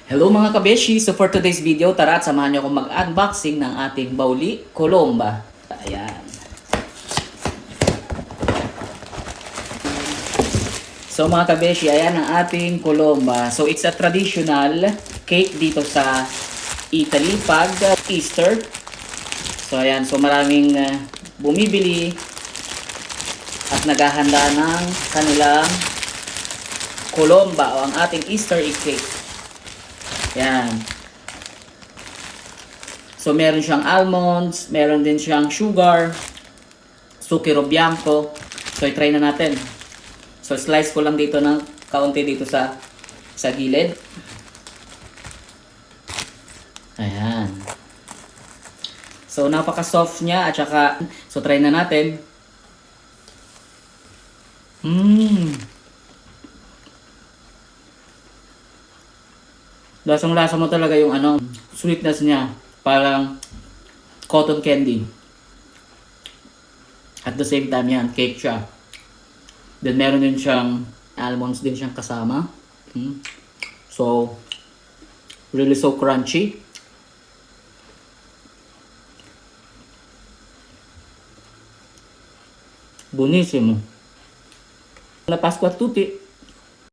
Hello mga kabeshi! So for today's video, tara at samahan niyo akong mag-unboxing ng ating Bauli Colomba. Ayan. So mga kabeshi, ayan ang ating Colomba. So it's a traditional cake dito sa Italy pag Easter. So ayan, so maraming bumibili at naghahanda ng kanilang Colomba o ang ating Easter egg cake. Yan. So, meron siyang almonds, meron din siyang sugar, sukiro bianco. So, i-try na natin. So, slice ko lang dito ng kaunti dito sa gilid. Ayan. So, napaka-soft niya at saka, so, try na natin. Lasang-lasa mo talaga yung sweetness niya. Parang cotton candy. At the same time yan, cake siya. Then meron din siyang almonds din siyang kasama. So, really so crunchy. Buonissimo. La Pasqua a tutti!